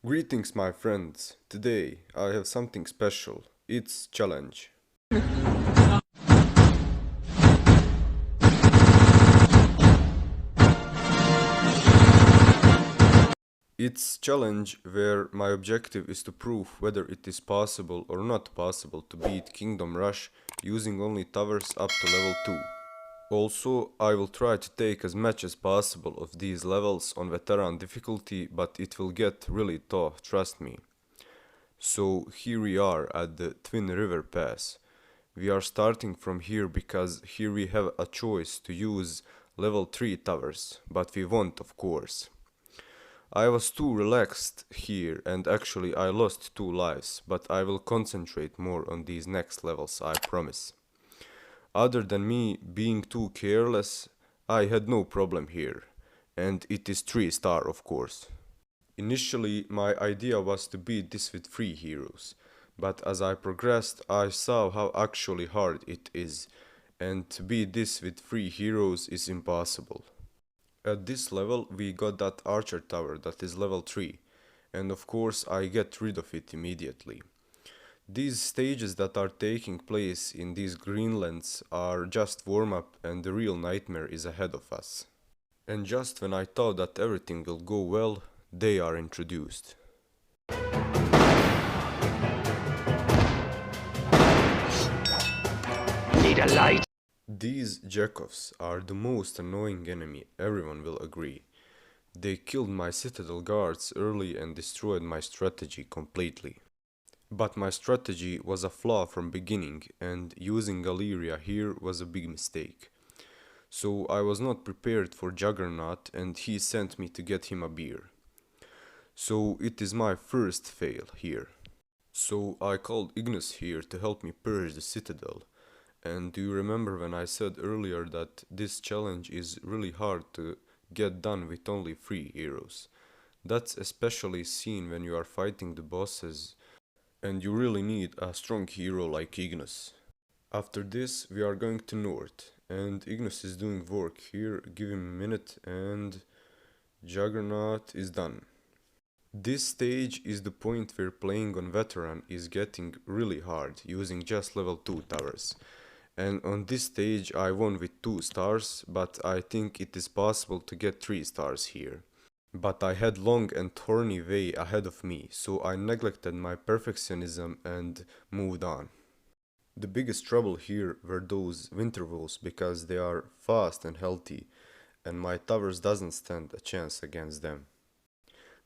Greetings, my friends. Today I have something special. It's challenge. It's challenge where my objective is to prove whether it is possible or not possible to beat Kingdom Rush using only towers up to level 2. Also, I will try to take as much as possible of these levels on veteran difficulty, but it will get really tough, trust me. So here we are at the Twin River Pass. We are starting from here because here we have a choice to use level 3 towers, but we won't, of course. I was too relaxed here and actually I lost 2 lives, but I will concentrate more on these next levels, I promise. Other than me being too careless, I had no problem here, and it is 3 star, of course. Initially, my idea was to beat this with 3 heroes, but as I progressed, I saw how actually hard it is, and to beat this with 3 heroes is impossible. At this level, we got that archer tower that is level 3, and of course I get rid of it immediately. These stages that are taking place in these greenlands are just warm-up and the real nightmare is ahead of us. And just when I thought that everything will go well, they are introduced. Need a light? These Jackovs are the most annoying enemy, everyone will agree. They killed my citadel guards early and destroyed my strategy completely. But my strategy was a flaw from beginning and using Galeria here was a big mistake. So I was not prepared for Juggernaut and he sent me to get him a beer. So it is my first fail here. So I called Ignis here to help me purge the citadel. And do you remember when I said earlier that this challenge is really hard to get done with only 3 heroes? That's especially seen when you are fighting the bosses and you really need a strong hero like Ignis. After this we are going to north and Ignis is doing work here, give him a minute and Juggernaut is done. This stage is the point where playing on veteran is getting really hard using just level 2 towers. And on this stage I won with 2 stars, but I think it is possible to get 3 stars here. But I had long and thorny way ahead of me, so I neglected my perfectionism and moved on. The biggest trouble here were those winter wolves because they are fast and healthy, and my towers doesn't stand a chance against them.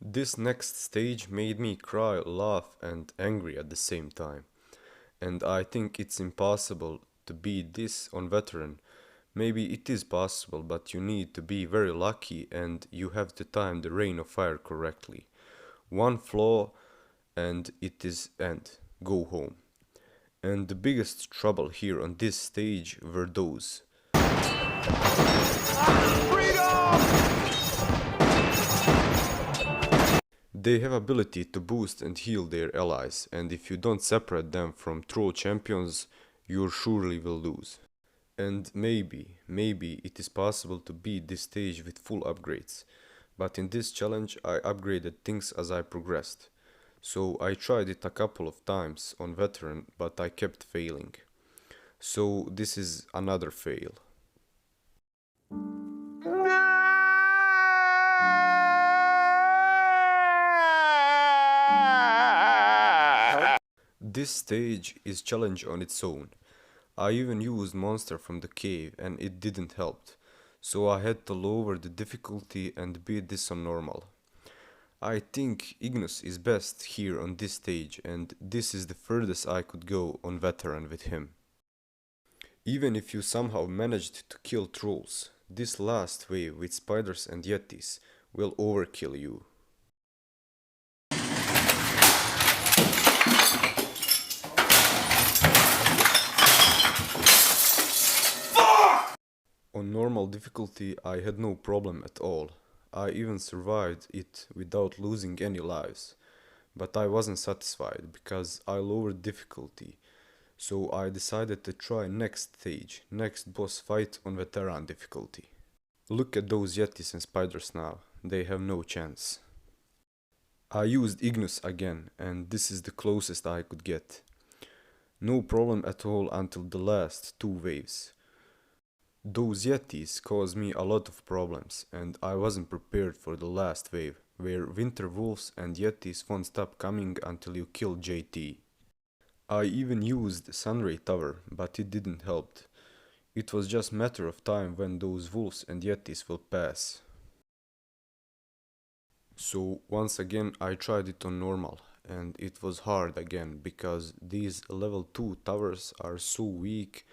This next stage made me cry, laugh and angry at the same time. And I think it's impossible to beat this on veteran. Maybe it is possible, but you need to be very lucky and you have to time the rain of fire correctly. One flaw and it is end. Go home. And the biggest trouble here on this stage were those. They have ability to boost and heal their allies, and if you don't separate them from troll champions, you surely will lose. And maybe it is possible to beat this stage with full upgrades, but in this challenge I upgraded things as I progressed. So I tried it a couple of times on veteran, but I kept failing. So this is another fail. This stage is challenge on its own. I even used monster from the cave and it didn't help, so I had to lower the difficulty and beat this on normal. I think Ignis is best here on this stage and this is the furthest I could go on veteran with him. Even if you somehow managed to kill trolls, this last wave with spiders and yetis will overkill you. On normal difficulty I had no problem at all. I even survived it without losing any lives. But I wasn't satisfied because I lowered difficulty. So I decided to try next stage, next boss fight on veteran difficulty. Look at those yetis and spiders now, they have no chance. I used Ignus again, and this is the closest I could get. No problem at all until the last two waves. Those Yetis caused me a lot of problems, and I wasn't prepared for the last wave, where Winter Wolves and Yetis won't stop coming until you kill JT. I even used Sunray Tower, but it didn't help. It was just matter of time when those wolves and Yetis will pass. So once again I tried it on normal, and it was hard again because these level 2 towers are so weak,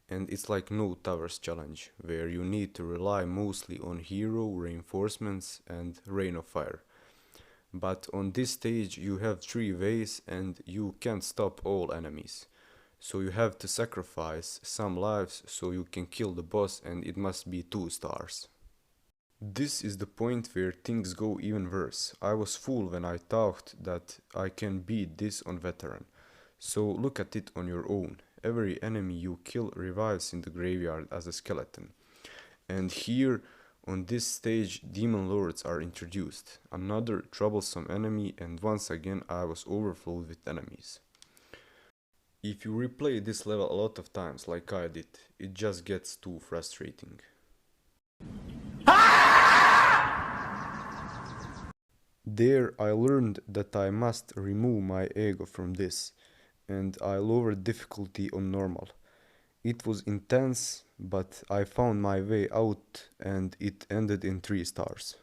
and it's like no towers challenge, where you need to rely mostly on hero, reinforcements and rain of fire. But on this stage you have 3 ways and you can't stop all enemies. So you have to sacrifice some lives so you can kill the boss, and it must be 2 stars. This is the point where things go even worse. I was fool when I thought that I can beat this on veteran. So look at it on your own. Every enemy you kill revives in the graveyard as a skeleton. And here on this stage demon lords are introduced. Another troublesome enemy, and once again I was overflowed with enemies. If you replay this level a lot of times like I did, it just gets too frustrating. There I learned that I must remove my ego from this, and I lowered difficulty on normal. It was intense, but I found my way out and it ended in 3 stars.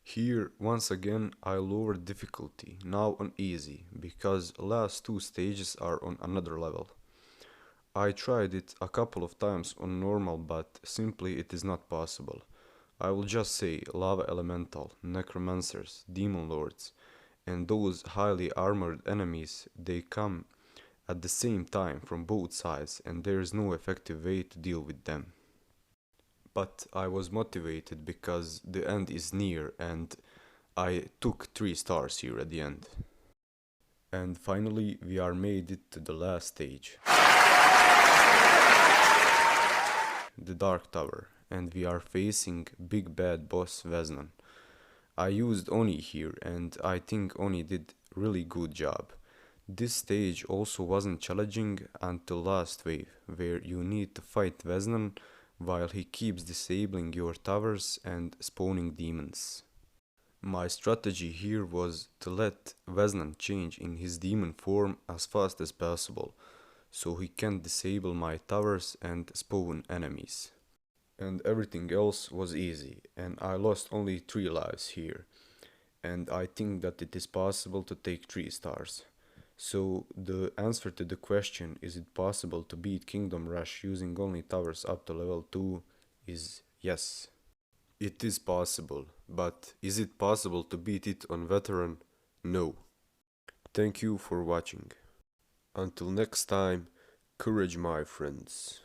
Here once again I lowered difficulty, now on easy, because last 2 stages are on another level. I tried it a couple of times on normal, but simply it is not possible. I will just say lava elemental, necromancers, demon lords, and those highly armored enemies, they come at the same time from both sides, and there is no effective way to deal with them. But I was motivated because the end is near, and I took 3 stars here at the end. And finally we are made it to the last stage. The Dark Tower, and we are facing big bad boss Veznan. I used Oni here, and I think Oni did really good job. This stage also wasn't challenging until last wave, where you need to fight Veznan while he keeps disabling your towers and spawning demons. My strategy here was to let Veznan change in his demon form as fast as possible, so he can disable my towers and spawn enemies. And everything else was easy, and I lost only 3 lives here. And I think that it is possible to take 3 stars. So the answer to the question, is it possible to beat Kingdom Rush using only towers up to level 2, is yes. It is possible, but is it possible to beat it on veteran? No. Thank you for watching. Until next time, courage my friends.